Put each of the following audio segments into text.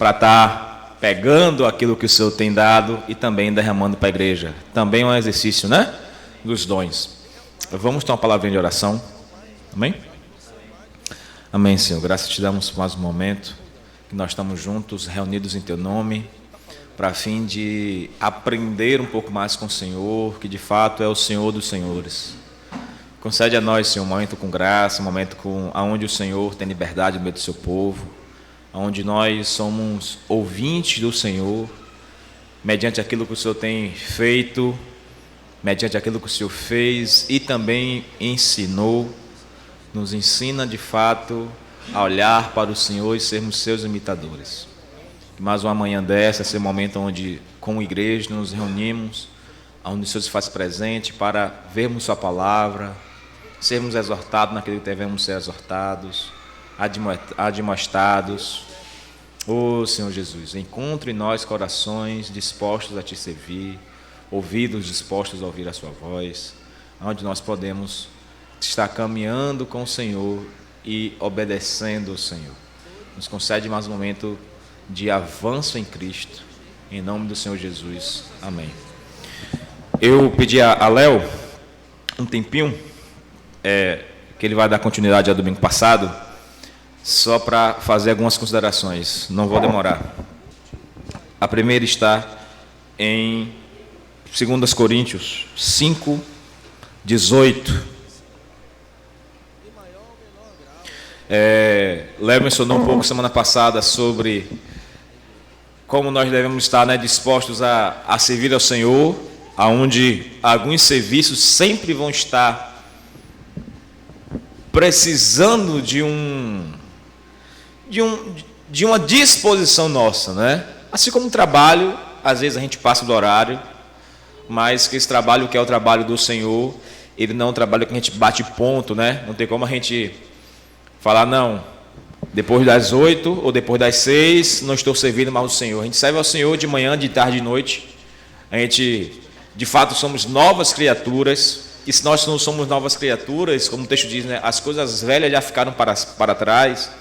para estar pegando aquilo que o Senhor tem dado e também derramando para a igreja. Também é um exercício, né? Dos dons. Vamos ter uma palavrinha de oração. Amém? Amém, Senhor. Graças te damos por mais um momento que nós estamos juntos, reunidos em Teu nome, para fim de aprender um pouco mais com o Senhor, que de fato é o Senhor dos Senhores. Concede a nós, Senhor, um momento com graça, um momento onde o Senhor tem liberdade no meio do seu povo, onde nós somos ouvintes do Senhor, mediante aquilo que o Senhor tem feito, mediante aquilo que o Senhor fez e também ensinou, nos ensina de fato a olhar para o Senhor e sermos seus imitadores. Mais uma manhã dessa, esse momento onde, como igreja, nos reunimos, onde o Senhor se faz presente para vermos sua palavra, sermos exortados naquilo que devemos ser exortados, admoestados. Ó Senhor Jesus, encontre em nós corações dispostos a te servir, ouvidos dispostos a ouvir a sua voz, onde nós podemos estar caminhando com o Senhor e obedecendo ao Senhor. Nos concede mais um momento de avanço em Cristo, em nome do Senhor Jesus. Amém. Eu pedi a Léo um tempinho, que ele vai dar continuidade ao domingo passado, só para fazer algumas considerações. Não vou demorar. A primeira está em 2 Coríntios 5, 18. Léo mencionou um pouco semana passada sobre como nós devemos estar, né, dispostos a servir ao Senhor, aonde alguns serviços sempre vão estar precisando de uma disposição nossa, né? Assim como o trabalho, às vezes a gente passa do horário, mas que esse trabalho que é o trabalho do Senhor, ele não é um trabalho que a gente bate ponto, né? Não tem como a gente falar, não, depois das 8 ou depois das 6, não estou servindo mais o Senhor. A gente serve ao Senhor de manhã, de tarde, de noite. A gente, de fato, somos novas criaturas. E se nós não somos novas criaturas, como o texto diz, né, as coisas velhas já ficaram para trás.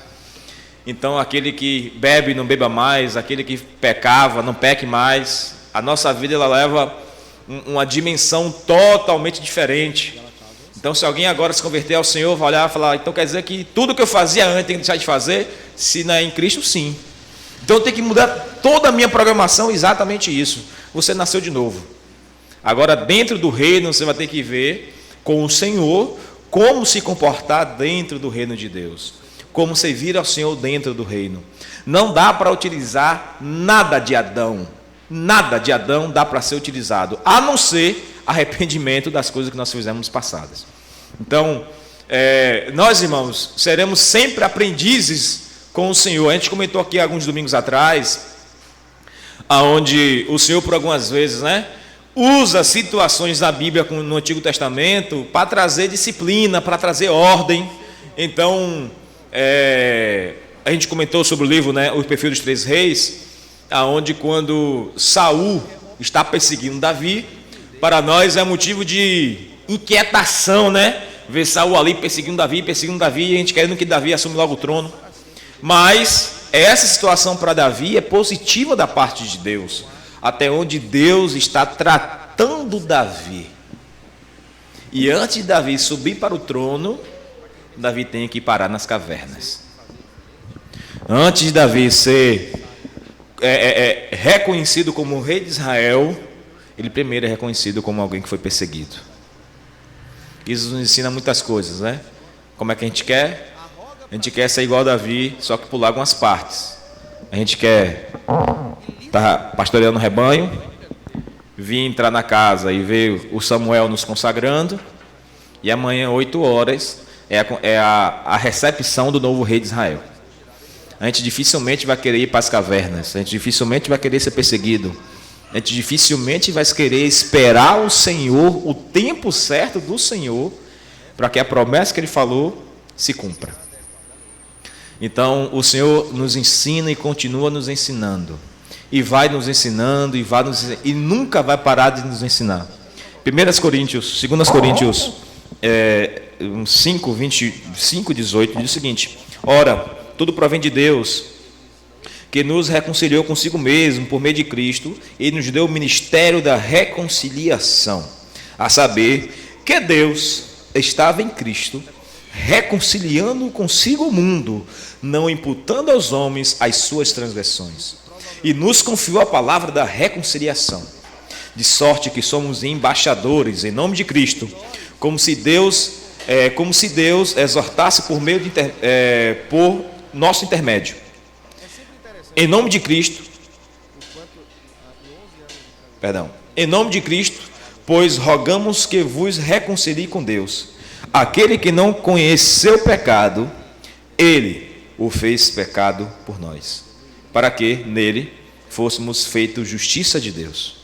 Então, aquele que bebe, não beba mais. Aquele que pecava, não peque mais. A nossa vida, ela leva uma dimensão totalmente diferente. Então, se alguém agora se converter ao Senhor, vai olhar e falar, então quer dizer que tudo que eu fazia antes tem que deixar de fazer? Se não é em Cristo, sim. Então, eu tenho que mudar toda a minha programação, exatamente isso. Você nasceu de novo. Agora, dentro do reino, você vai ter que ver com o Senhor como se comportar dentro do reino de Deus. Como servir ao Senhor dentro do reino. Não dá para utilizar nada de Adão. Nada de Adão dá para ser utilizado, a não ser arrependimento das coisas que nós fizemos passadas. Então, nós, irmãos, seremos sempre aprendizes com o Senhor. A gente comentou aqui alguns domingos atrás, aonde o Senhor, por algumas vezes, né, usa situações da Bíblia no Antigo Testamento para trazer disciplina, para trazer ordem. Então, a gente comentou sobre o livro, né, O Perfil dos Três Reis, aonde quando Saul está perseguindo Davi, para nós é motivo de inquietação, né? Ver Saul ali perseguindo Davi, e a gente querendo que Davi assume logo o trono. Mas essa situação para Davi é positiva da parte de Deus, até onde Deus está tratando Davi. E antes de Davi subir para o trono, Davi tem que parar nas cavernas. Antes de Davi ser reconhecido como o rei de Israel, ele primeiro é reconhecido como alguém que foi perseguido. Isso nos ensina muitas coisas, né? Como é que a gente quer? A gente quer ser igual a Davi, só que pular algumas partes. A gente quer estar pastoreando o rebanho, vir entrar na casa e ver o Samuel nos consagrando, e amanhã, 8 horas, é a recepção do novo rei de Israel. A gente dificilmente vai querer ir para as cavernas, a gente dificilmente vai querer ser perseguido, a gente dificilmente vai querer esperar o Senhor, o tempo certo do Senhor, para que a promessa que Ele falou se cumpra. Então, o Senhor nos ensina e continua nos ensinando. E vai nos ensinando, e nunca vai parar de nos ensinar. 2 Coríntios 5, 18, diz o seguinte: ora, tudo provém de Deus, que nos reconciliou consigo mesmo por meio de Cristo e nos deu o ministério da reconciliação, a saber que Deus estava em Cristo, reconciliando consigo o mundo, não imputando aos homens as suas transgressões, e nos confiou a palavra da reconciliação, de sorte que somos embaixadores em nome de Cristo, como se Deus exortasse por meio por nosso intermédio. Em nome de Cristo, pois rogamos que vos reconcilie com Deus. Aquele que não conheceu pecado, ele o fez pecado por nós, para que nele fôssemos feitos justiça de Deus.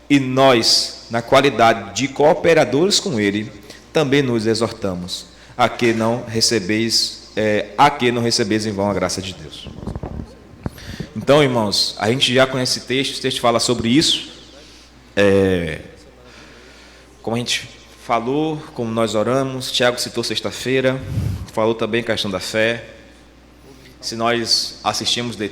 E nós, na qualidade de cooperadores com ele, também nos exortamos a que não recebeis em vão a graça de Deus. Então, irmãos, a gente já conhece esse texto fala sobre isso. Como a gente falou, como nós oramos, Tiago citou sexta-feira, falou também a questão da fé. Se nós assistimos The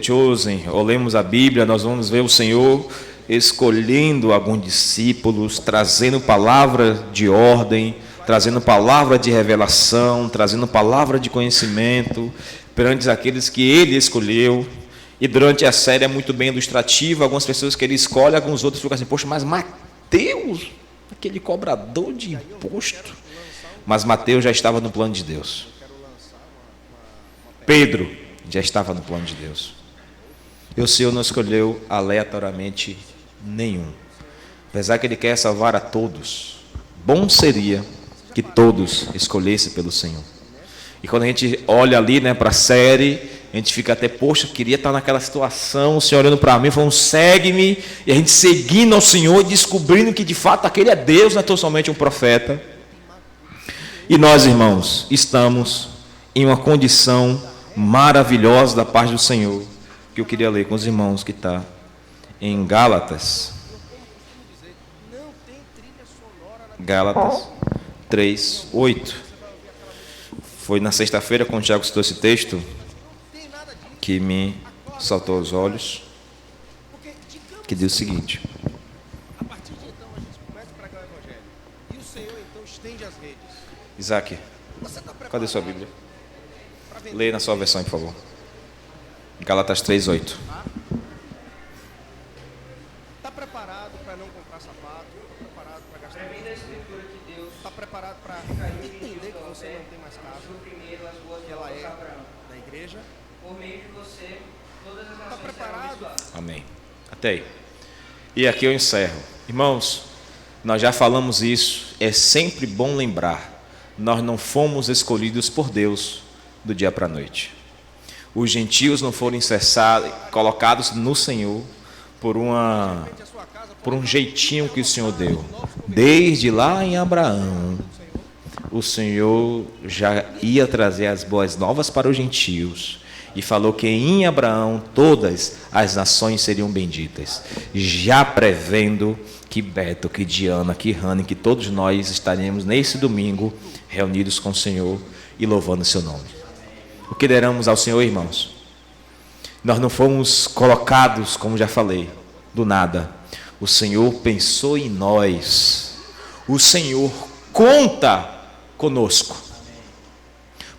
Chosen, ou lemos a Bíblia, nós vamos ver o Senhor escolhendo alguns discípulos, trazendo palavra de ordem, trazendo palavra de revelação, trazendo palavra de conhecimento perante aqueles que ele escolheu. E durante a série é muito bem ilustrativo, algumas pessoas que ele escolhe, alguns outros ficam assim, poxa, mas Mateus, aquele cobrador de imposto. Mas Mateus já estava no plano de Deus. Pedro já estava no plano de Deus. E o Senhor não escolheu aleatoriamente nenhum. Apesar que ele quer salvar a todos, bom seria que todos escolhessem pelo Senhor. E quando a gente olha ali, para a série, a gente fica até, poxa, queria estar naquela situação, o Senhor olhando para mim, falando, segue-me, e a gente seguindo ao Senhor, descobrindo que de fato aquele é Deus, não é tão somente um profeta. E nós, irmãos, estamos em uma condição maravilhosa da parte do Senhor, que eu queria ler com os irmãos, que está em Gálatas 3:8. Foi na sexta-feira, quando o Tiago citou esse texto, que me saltou aos olhos, que diz o seguinte: a partir de então a gente começa a pregar o Evangelho, e o Senhor então estende as redes. Isaac, cadê sua Bíblia? Leia na sua versão, por favor. Gálatas 3:8. Está preparado para não comprar sapato? Está preparado para gastar dinheiro? Está preparado para entender que você não tem mais casa, que ela é da igreja? Está preparado? Amém. Até aí. E aqui eu encerro. Irmãos, nós já falamos isso, é sempre bom lembrar, nós não fomos escolhidos por Deus do dia para a noite. Os gentios não foram colocados no Senhor por um jeitinho que o Senhor deu. Desde lá em Abraão, o Senhor já ia trazer as boas novas para os gentios e falou que em Abraão todas as nações seriam benditas, já prevendo que Beto, que Diana, que Rani, que todos nós estaremos nesse domingo reunidos com o Senhor e louvando o seu nome. O que deramos ao Senhor, irmãos? Nós não fomos colocados, como já falei, do nada. O Senhor pensou em nós. O Senhor conta conosco.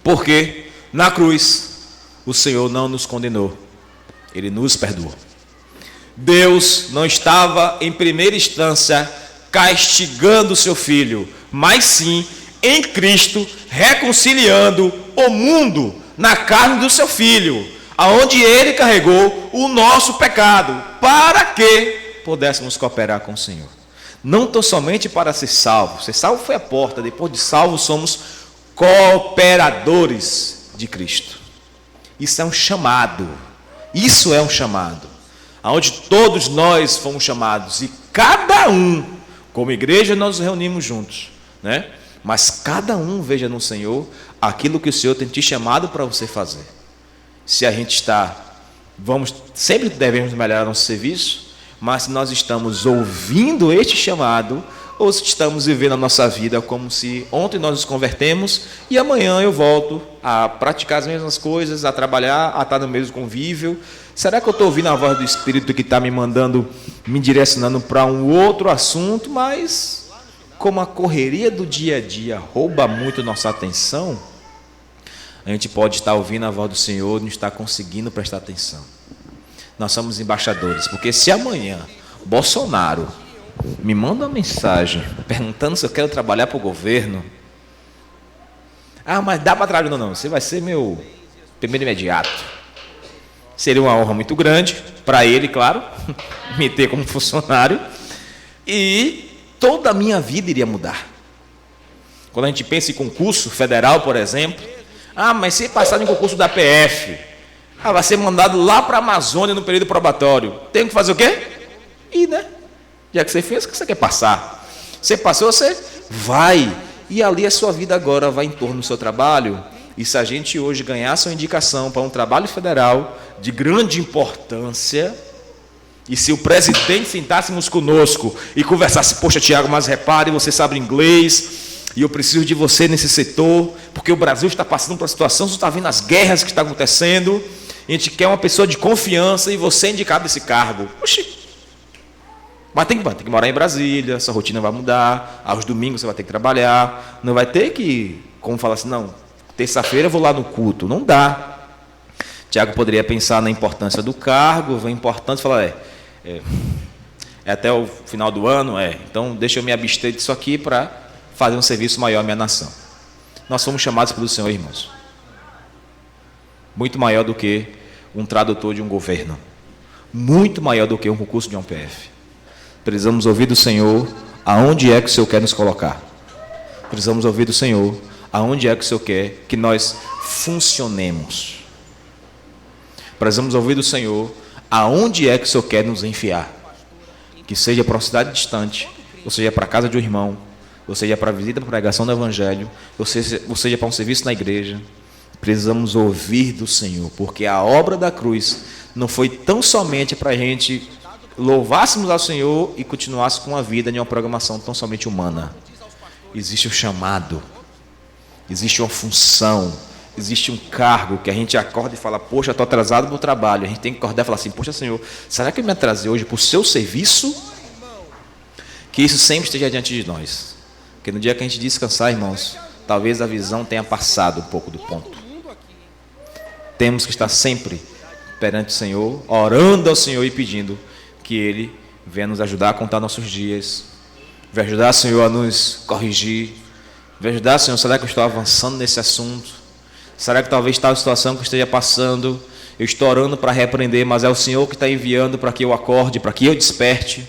Porque na cruz o Senhor não nos condenou. Ele nos perdoou. Deus não estava em primeira instância castigando o seu filho, mas sim em Cristo reconciliando o mundo na carne do seu filho, aonde ele carregou o nosso pecado, para que pudéssemos cooperar com o Senhor. Não tão somente para ser salvo. Ser salvo foi a porta, depois de salvo somos cooperadores de Cristo. Isso é um chamado. Isso é um chamado. Aonde todos nós fomos chamados e cada um, como igreja nós nos reunimos juntos, né? Mas cada um veja no Senhor aquilo que o Senhor tem te chamado para você fazer. Se a gente sempre devemos melhorar nosso serviço, mas se nós estamos ouvindo este chamado, ou se estamos vivendo a nossa vida como se ontem nós nos convertemos e amanhã eu volto a praticar as mesmas coisas, a trabalhar, a estar no mesmo convívio. Será que eu estou ouvindo a voz do Espírito que está me mandando, me direcionando para um outro assunto, mas como a correria do dia a dia rouba muito nossa atenção, a gente pode estar ouvindo a voz do Senhor e não estar conseguindo prestar atenção. Nós somos embaixadores, porque se amanhã Bolsonaro me manda uma mensagem perguntando se eu quero trabalhar para o governo, mas dá para trabalhar? Não, você vai ser meu primeiro imediato. Seria uma honra muito grande para ele, claro, me ter como funcionário, e toda a minha vida iria mudar. Quando a gente pensa em concurso federal, por exemplo, mas se passar em concurso da PF, vai ser mandado lá para a Amazônia no período probatório. Tem que fazer o quê? Ir, né? Já que você fez, o que você quer passar? Você passou, você vai. E ali a sua vida agora vai em torno do seu trabalho. E se a gente hoje ganhasse uma indicação para um trabalho federal de grande importância, e se o presidente sentássemos conosco e conversasse, poxa, Tiago, mas repare, você sabe inglês, e eu preciso de você nesse setor, porque o Brasil está passando por uma situação, você está vendo as guerras que estão acontecendo, a gente quer uma pessoa de confiança e você é indicado esse cargo. Oxi! Mas tem que morar em Brasília, sua rotina vai mudar, aos domingos você vai ter que trabalhar, não vai ter que, como falar assim, não, terça-feira eu vou lá no culto. Não dá. Tiago poderia pensar na importância do cargo, a importância, falar, é até o final do ano, então deixa eu me abster disso aqui para fazer um serviço maior à minha nação. Nós fomos chamados pelo Senhor, irmãos. Muito maior do que um tradutor de um governo. Muito maior do que um concurso de um PF. Precisamos ouvir do Senhor aonde é que o Senhor quer nos colocar. Precisamos ouvir do Senhor aonde é que o Senhor quer que nós funcionemos. Precisamos ouvir do Senhor aonde é que o Senhor quer nos enfiar. Que seja para uma cidade distante, ou seja para a casa de um irmão, ou seja para a visita para a pregação do Evangelho, ou seja para um serviço na igreja. Precisamos ouvir do Senhor, porque a obra da cruz não foi tão somente para a gente louvássemos ao Senhor e continuássemos com a vida em uma programação tão somente humana. Existe um chamado, existe uma função, existe um cargo que a gente acorda e fala, poxa, estou atrasado para o trabalho. A gente tem que acordar e falar assim, poxa, Senhor, será que eu me atrasei hoje para o seu serviço? Que isso sempre esteja diante de nós. Porque no dia que a gente descansar, irmãos, talvez a visão tenha passado um pouco do ponto. Temos que estar sempre perante o Senhor, orando ao Senhor e pedindo que Ele venha nos ajudar a contar nossos dias, venha ajudar, Senhor, a nos corrigir, venha ajudar, Senhor, será que eu estou avançando nesse assunto? Será que talvez tal situação que eu esteja passando, eu estou orando para repreender, mas é o Senhor que está enviando para que eu acorde, para que eu desperte?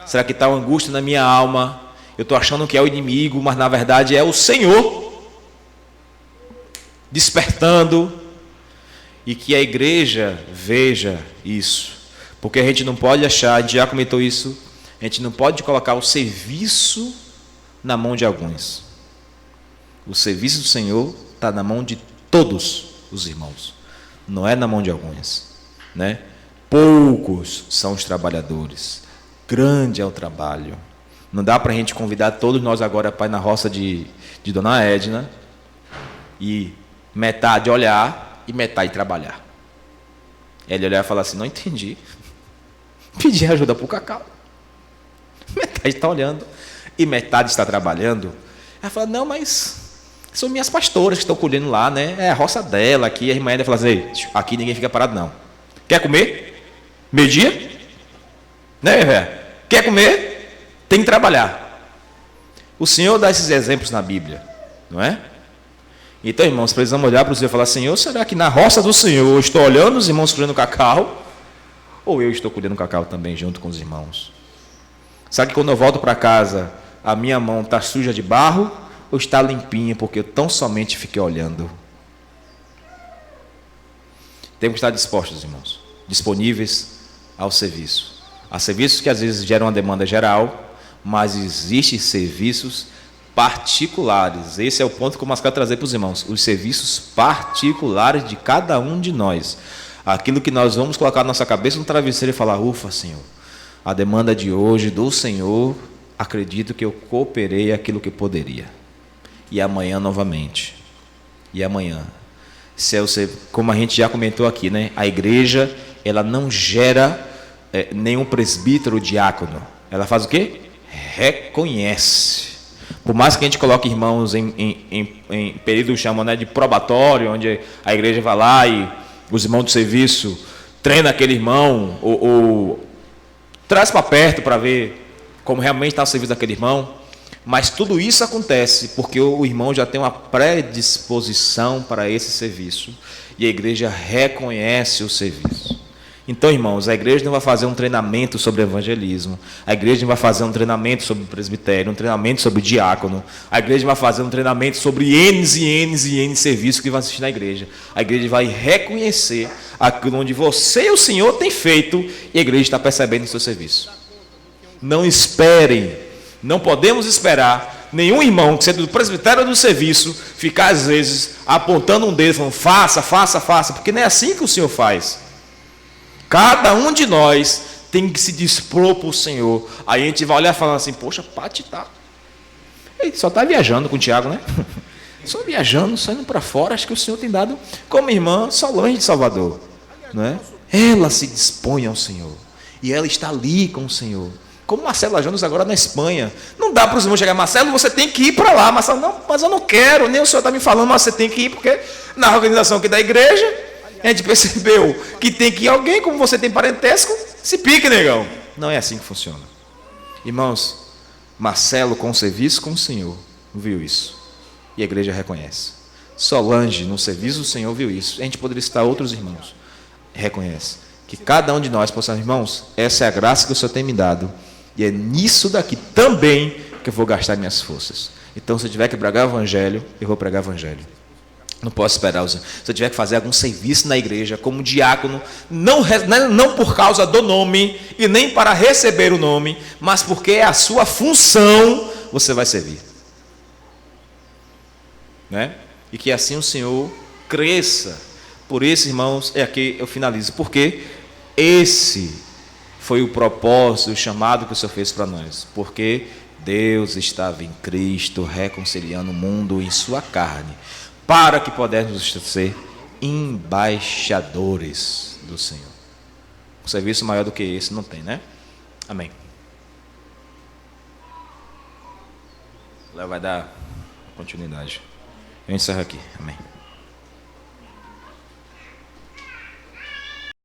Será que está uma angústia na minha alma? Eu estou achando que é o inimigo, mas na verdade é o Senhor despertando. E que a igreja veja isso. Porque a gente não pode achar, a gente já comentou isso, a gente não pode colocar o serviço na mão de alguns. O serviço do Senhor está na mão de todos os irmãos, não é na mão de alguns, né? Poucos são os trabalhadores, grande é o trabalho. Não dá para a gente convidar todos nós agora para ir na roça de Dona Edna e metade olhar e metade trabalhar. Ele olhar e falar assim, não entendi. Pedir ajuda para o Cacau. Metade está olhando e metade está trabalhando. Ela fala, não, mas são minhas pastoras que estão colhendo lá, né? É a roça dela aqui. A irmã Edna fala assim, aqui ninguém fica parado não. Quer comer? Meio-dia? Né, velho? Quer comer? Tem que trabalhar. O Senhor dá esses exemplos na Bíblia, não é? Então, irmãos, precisamos olhar para o Senhor e falar, Senhor, será que na roça do Senhor eu estou olhando os irmãos colhendo cacau? Ou eu estou colhendo cacau também junto com os irmãos? Será que quando eu volto para casa, a minha mão está suja de barro ou está limpinha porque eu tão somente fiquei olhando? Temos que estar dispostos, irmãos, disponíveis ao serviço. Há serviços que às vezes geram uma demanda geral, mas existem serviços particulares. Esse é o ponto que eu mais quero trazer para os irmãos. Os serviços particulares de cada um de nós. Aquilo que nós vamos colocar na nossa cabeça no travesseiro e falar, ufa, Senhor, a demanda de hoje do Senhor acredito que eu cooperei aquilo que poderia. E amanhã novamente. E amanhã. Como a gente já comentou aqui, né? A igreja, ela não gera nenhum presbítero ou diácono. Ela faz o quê? Reconhece. Por mais que a gente coloque irmãos em período chamam, né, de probatório, onde a igreja vai lá e os irmãos do serviço treinam aquele irmão ou traz para perto para ver como realmente está o serviço daquele irmão. Mas tudo isso acontece porque o irmão já tem uma predisposição para esse serviço e a igreja reconhece o serviço. Então, irmãos, a igreja não vai fazer um treinamento sobre evangelismo, a igreja não vai fazer um treinamento sobre presbitério, um treinamento sobre diácono, a igreja vai fazer um treinamento sobre N e N serviços que vai assistir na igreja. A igreja vai reconhecer aquilo onde você e o Senhor têm feito e a igreja está percebendo o seu serviço. Não esperem, não podemos esperar nenhum irmão que seja do presbitério ou do serviço ficar às vezes apontando um dedo falando faça, faça, faça, porque não é assim que o Senhor faz. Cada um de nós tem que se dispor para o Senhor. Aí a gente vai olhar falando assim, poxa, Pati tá. Ele só está viajando com o Tiago, né? Só viajando, saindo para fora. Acho que o Senhor tem dado como irmã Solange de Salvador. Não é? Ela se dispõe ao Senhor. E ela está ali com o Senhor. Como Marcelo Jones agora na Espanha. Não dá para os irmãos chegar, Marcelo, você tem que ir para lá. Marcelo, não, mas eu não quero. Nem o Senhor está me falando, mas você tem que ir, porque na organização aqui da igreja, a gente percebeu que tem que ir alguém, como você tem parentesco, se pique, negão. Não é assim que funciona. Irmãos, Marcelo com o serviço com o Senhor, viu isso. E a igreja reconhece. Solange, no serviço do Senhor, viu isso. A gente poderia citar outros irmãos. Reconhece. Que cada um de nós possamos, irmãos, essa é a graça que o Senhor tem me dado. E é nisso daqui também que eu vou gastar minhas forças. Então, se eu tiver que pregar o evangelho, eu vou pregar o evangelho. Não posso esperar. Se eu tiver que fazer algum serviço na igreja como diácono, não por causa do nome e nem para receber o nome, mas porque é a sua função, você vai servir. Né? E que assim o Senhor cresça. Por isso, irmãos, é aqui eu finalizo. Porque esse foi o propósito, o chamado que o Senhor fez para nós. Porque Deus estava em Cristo reconciliando o mundo em sua carne, para que pudéssemos ser embaixadores do Senhor. Um serviço maior do que esse não tem, né? Amém. Lá vai dar continuidade. Eu encerro aqui. Amém.